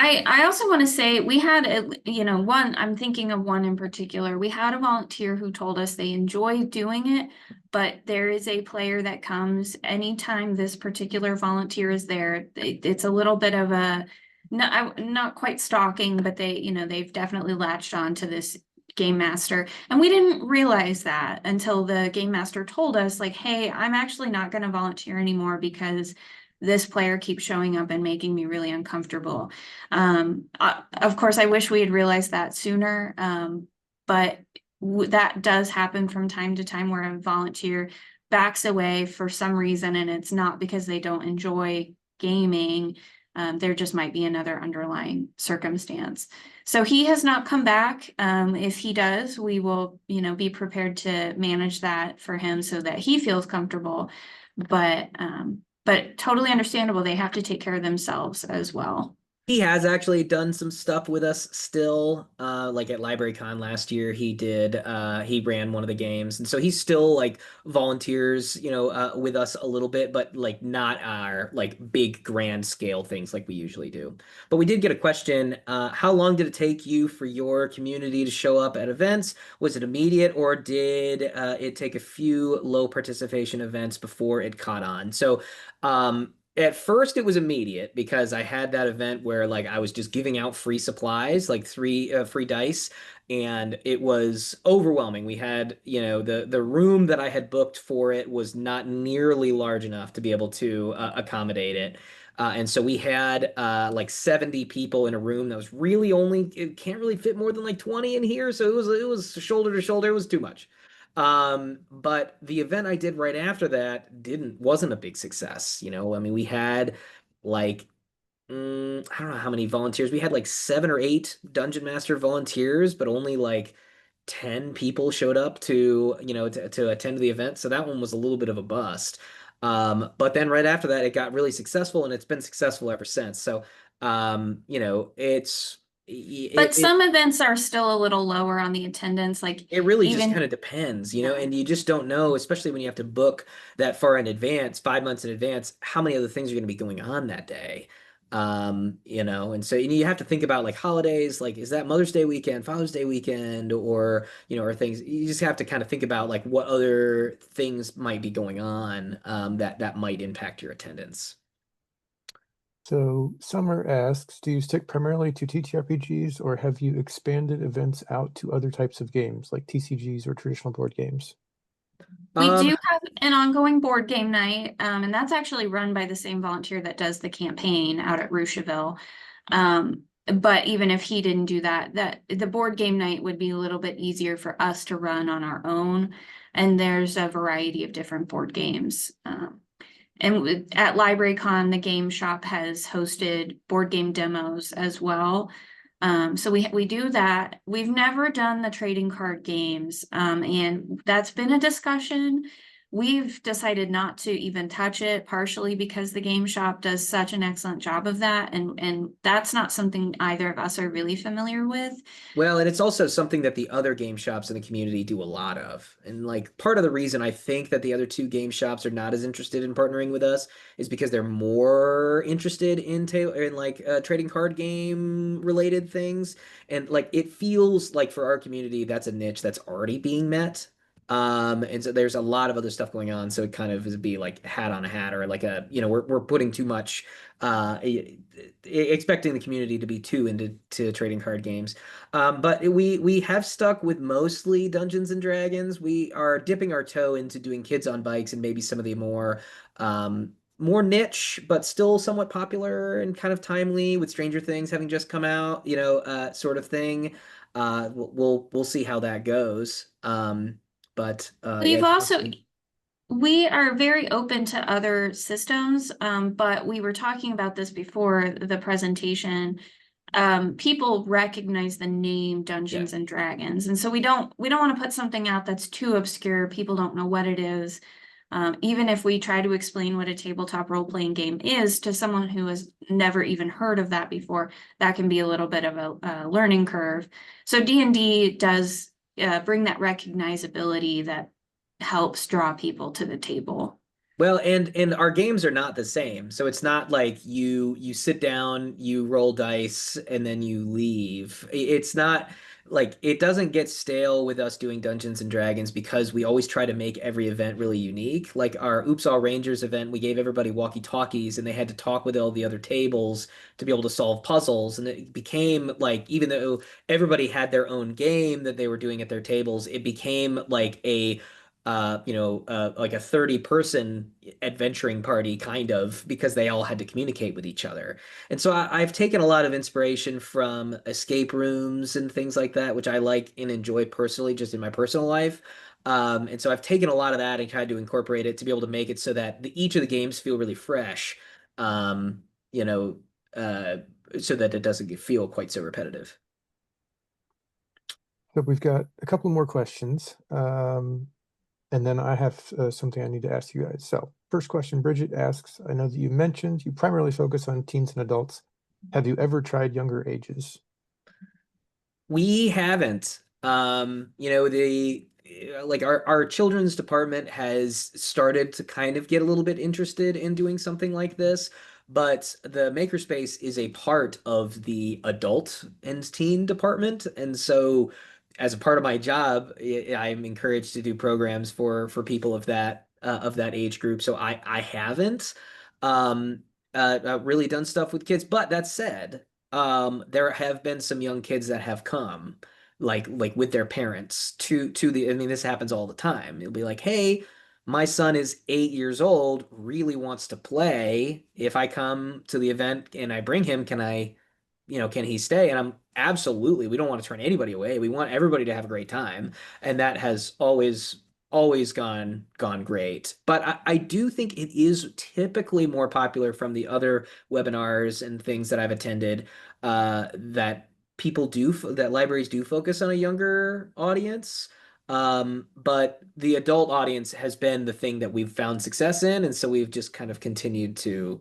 I also want to say we had I'm thinking of one in particular. We had a volunteer who told us they enjoy doing it, but there is a player that comes anytime this particular volunteer is there. It's a little bit of a not quite stalking, but they've definitely latched on to this game master. And we didn't realize that until the game master told us, like, hey, I'm actually not going to volunteer anymore because this player keeps showing up and making me really uncomfortable. Of course, I wish we had realized that sooner, but that does happen from time to time where a volunteer backs away for some reason, and it's not because they don't enjoy gaming. There just might be another underlying circumstance. So he has not come back. If he does, we will, be prepared to manage that for him so that he feels comfortable. But totally understandable. They have to take care of themselves as well. He has actually done some stuff with us still. Like at LibraryCon last year, he ran one of the games. And so he still like volunteers, with us a little bit, but like not our like big grand scale things like we usually do. But we did get a question. How long did it take you for your community to show up at events? Was it immediate, or did it take a few low participation events before it caught on? So at first, it was immediate because I had that event where like I was just giving out free supplies, like three free dice, and it was overwhelming. We had, the room that I had booked for it was not nearly large enough to be able to accommodate it. And so we had like 70 people in a room that was really only, it can't really fit more than like 20 in here. So it was shoulder to shoulder. It was too much. But the event I did right after that wasn't a big success. I mean, we had like I don't know how many volunteers. We had like 7 or 8 Dungeon Master volunteers, but only like 10 people showed up to attend the event. So that one was a little bit of a bust. But then right after that, it got really successful, and it's been successful ever since. So, But it some events are still a little lower on the attendance, like it really just kind even, of depends, yeah. and you just don't know, especially when you have to book that far in advance, 5 months in advance, how many other things are going to be going on that day. And so you have to think about like holidays, like is that Mother's Day weekend, Father's Day weekend, or or things. You just have to kind of think about like what other things might be going on that might impact your attendance. So Summer asks, do you stick primarily to TTRPGs or have you expanded events out to other types of games like TCGs or traditional board games? We Um, do have an ongoing board game night, and that's actually run by the same volunteer that does the campaign out at Rocheville. But even if he didn't do that, the board game night would be a little bit easier for us to run on our own. And there's a variety of different board games. At LibraryCon, the game shop has hosted board game demos as well. So we do that. We've never done the trading card games, and that's been a discussion. We've decided not to even touch it, partially because the game shop does such an excellent job of that, and that's not something either of us are really familiar with. Well, and it's also something that the other game shops in the community do a lot of. And like part of the reason I think that the other two game shops are not as interested in partnering with us is because they're more interested in like trading card game related things. And like it feels like for our community, that's a niche that's already being met. And so there's a lot of other stuff going on. So it kind of is be like hat on a hat, or like we're putting too much expecting the community to be too into trading card games. But we have stuck with mostly Dungeons and Dragons. We are dipping our toe into doing Kids on Bikes and maybe some of the more niche, but still somewhat popular and kind of timely, with Stranger Things having just come out, sort of thing. We'll see how that goes. But yeah, We've also We are very open to other systems, but we were talking about this before the presentation. People recognize the name yeah. Dungeons and Dragons, and so we don't want to put something out that's too obscure. People don't know what it is. Even if we try to explain what a tabletop role-playing game is to someone who has never even heard of that before, that can be a little bit of a learning curve. So D&D does bring that recognizability that helps draw people to the table. Well, and our games are not the same. So it's not like you sit down, you roll dice, and then you leave. It's not like it doesn't get stale with us doing Dungeons and Dragons because we always try to make every event really unique. Like our Oops All Rangers event, we gave everybody walkie-talkies and they had to talk with all the other tables to be able to solve puzzles. And it became like, even though everybody had their own game that they were doing at their tables, it became like like a 30-person adventuring party kind of, because they all had to communicate with each other. And so I've taken a lot of inspiration from escape rooms and things like that, which I like and enjoy personally, just in my personal life. And so I've taken a lot of that and tried to incorporate it to be able to make it so that each of the games feel really fresh, um, you know, uh, so that it doesn't feel quite so repetitive. So we've got a couple more questions. And then I have something I need to ask you guys. So first question, Bridget asks, I know that you mentioned you primarily focus on teens and adults. Have you ever tried younger ages? We haven't. The like our children's department has started to kind of get a little bit interested in doing something like this, but the makerspace is a part of the adult and teen department, and so as a part of my job, I'm encouraged to do programs for people of that age group. So I haven't really done stuff with kids, but that said, there have been some young kids that have come. like with their parents to the, I mean, this happens all the time. It'll be like, hey, my son is 8 years old, really wants to play. If I come to the event and I bring him, can I, can he stay? And I'm absolutely, we don't want to turn anybody away. We want everybody to have a great time. And that has always gone great. But I do think it is typically more popular from the other webinars and things that I've attended, that that libraries do focus on a younger audience. But the adult audience has been the thing that we've found success in, and so we've just kind of continued to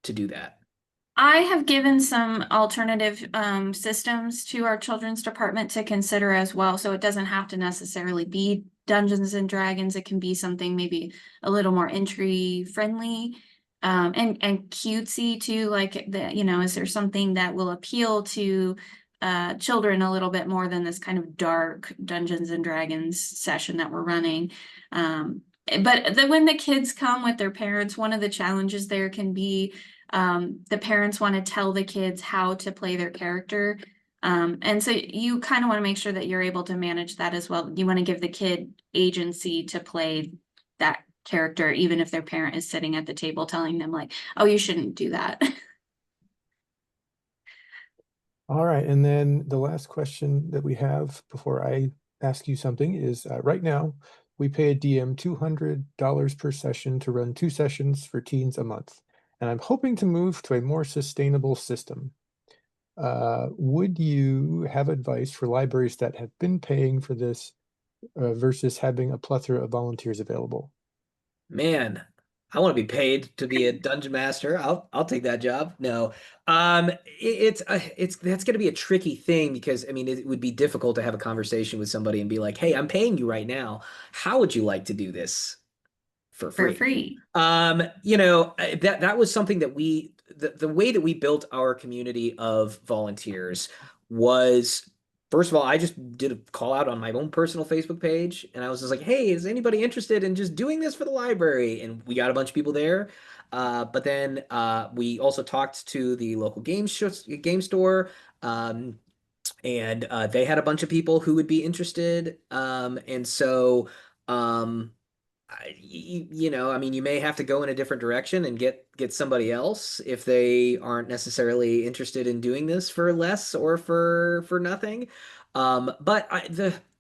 do that. I have given some alternative systems to our children's department to consider as well. So it doesn't have to necessarily be Dungeons and Dragons. It can be something maybe a little more entry friendly, and cutesy too. Like is there something that will appeal to children a little bit more than this kind of dark Dungeons and Dragons session that we're running? But when the kids come with their parents, one of the challenges there can be the parents want to tell the kids how to play their character. And so you kind of want to make sure that you're able to manage that as well. You want to give the kid agency to play that character, even if their parent is sitting at the table telling them like, oh, you shouldn't do that. All right, and then the last question that we have before I ask you something is, right now, we pay a DM $200 per session to run 2 sessions for teens a month, and I'm hoping to move to a more sustainable system. Would you have advice for libraries that have been paying for this versus having a plethora of volunteers available? Man, I want to be paid to be a dungeon master. I'll take that job. No, it's that's going to be a tricky thing because I mean it would be difficult to have a conversation with somebody and be like, "Hey, I'm paying you right now. How would you like to do this for For free?" free. That was something that the way that we built our community of volunteers was, first of all, I just did a call out on my own personal Facebook page, and I was just like, "Hey, is anybody interested in just doing this for the library?" And we got a bunch of people there. But then we also talked to the local game store, and they had a bunch of people who would be interested. And so. I mean, you may have to go in a different direction and get somebody else if they aren't necessarily interested in doing this for less or for nothing. But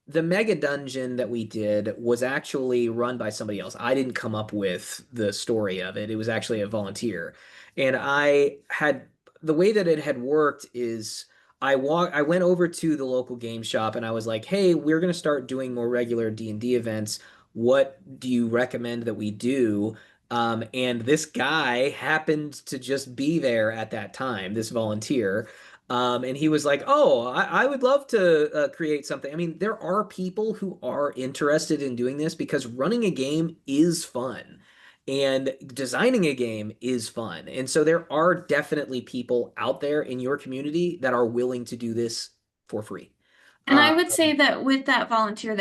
the mega dungeon that we did was actually run by somebody else. I didn't come up with the story of it. It was actually a volunteer, and the way that it had worked is. I went over to the local game shop and I was like, "Hey, we're going to start doing more regular D&D events. What do you recommend that we do?" And this guy happened to just be there at that time, this volunteer. And he was like, "Oh, I would love to create something." I mean, there are people who are interested in doing this because running a game is fun and designing a game is fun. And so there are definitely people out there in your community that are willing to do this for free. And Uh, I would say that with that volunteer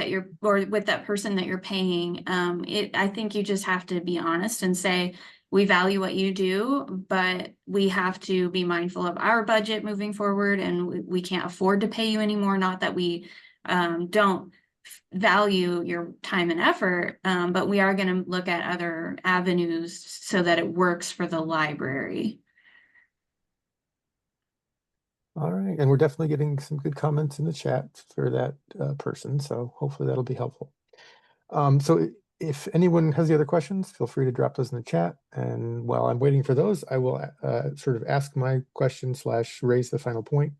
or with that person that you're paying, I think you just have to be honest and say, we value what you do, but we have to be mindful of our budget moving forward, and we can't afford to pay you anymore. Not that we don't value your time and effort, but we are going to look at other avenues so that it works for the library. All right, and we're definitely getting some good comments in the chat for that person, so hopefully that'll be helpful. So if anyone has the other questions, feel free to drop those in the chat. And while I'm waiting for those, I will sort of ask my question / raise the final point.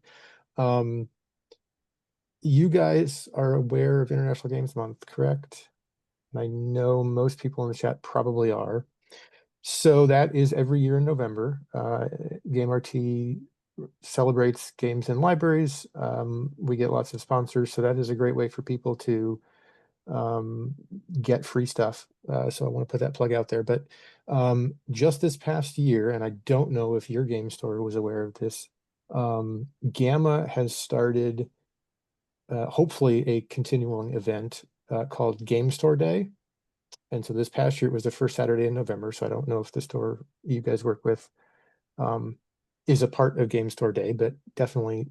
You guys are aware of International Games Month, correct? And I know most people in the chat probably are. So that is every year in November. GameRT celebrates games in libraries. We get lots of sponsors, so that is a great way for people to get free stuff. So I want to put that plug out there. But just this past year, and I don't know if your game store was aware of this, Gamma has started hopefully a continuing event called Game Store Day. And so this past year it was the first Saturday in November. So I don't know if the store you guys work with is a part of Game Store Day, but definitely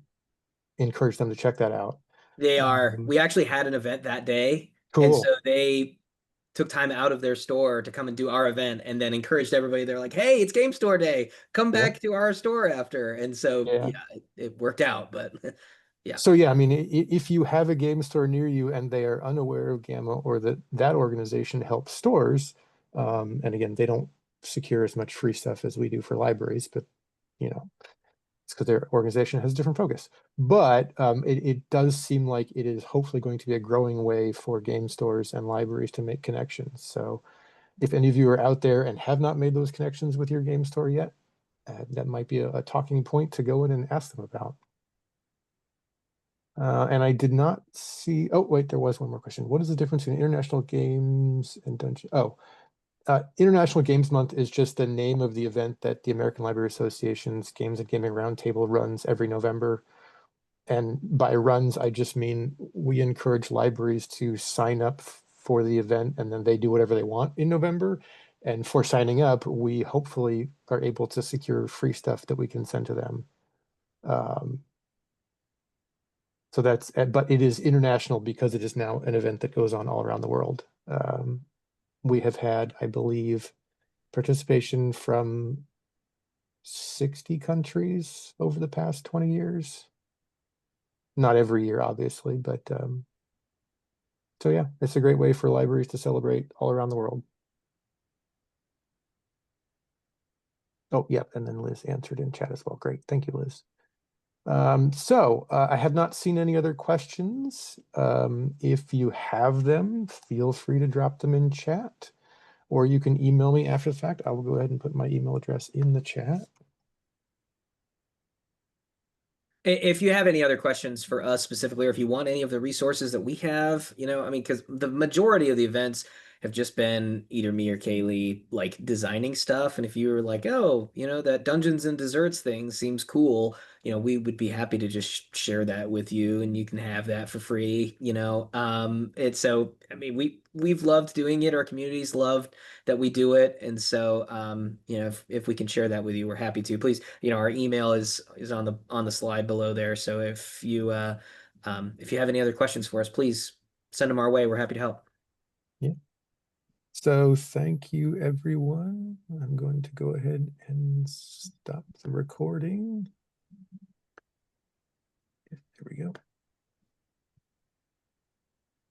encourage them to check that out. They are. We actually had an event that day, and so Cool. they took time out of their store to come and do our event, and then encouraged everybody. They're like, "Hey, it's game store day. Come Yeah. back to our store after." And so, Yeah. yeah, it worked out. But yeah, So yeah, I mean, if you have a game store near you and they are unaware of Gamma or that organization helps stores, and again, they don't secure as much free stuff as we do for libraries, but you know, it's because their organization has a different focus. But it does seem like it is hopefully going to be a growing way for game stores and libraries to make connections. So if any of you are out there and have not made those connections with your game store yet, that might be a talking point to go in and ask them about. And I did not see, oh, wait, there was one more question. What is the difference in international games and dungeon? Oh, International Games Month is just the name of the event that the American Library Association's Games and Gaming Roundtable runs every November. And by runs, I just mean we encourage libraries to sign up for the event and then they do whatever they want in November. And for signing up, we hopefully are able to secure free stuff that we can send to them. So that's, but it is international because it is now an event that goes on all around the world. We have had, I believe, participation from 60 countries over the past 20 years. Not every year, obviously, but so yeah, it's a great way for libraries to celebrate all around the world. Oh, yeah, and then Liz answered in chat as well. Great. Thank you, Liz. I have not seen any other questions. If you have them, feel free to drop them in chat, or you can email me after the fact. I will go ahead and put my email address in the chat. if you have any other questions for us specifically, or if you want any of the resources that we have, I mean, because the majority of the events have just been either me or Kaylee like designing stuff. And if you were like, oh, that Dungeons and Desserts thing seems cool, we would be happy to just share that with you and you can have that for free. It's so, I mean, we've loved doing it. Our community's loved that we do it. And so, if we can share that with you, we're happy to. Please, our email is on the slide below there. So if you have any other questions for us, please send them our way. We're happy to help. Yeah. So thank you, everyone. I'm going to go ahead and stop the recording. There we go.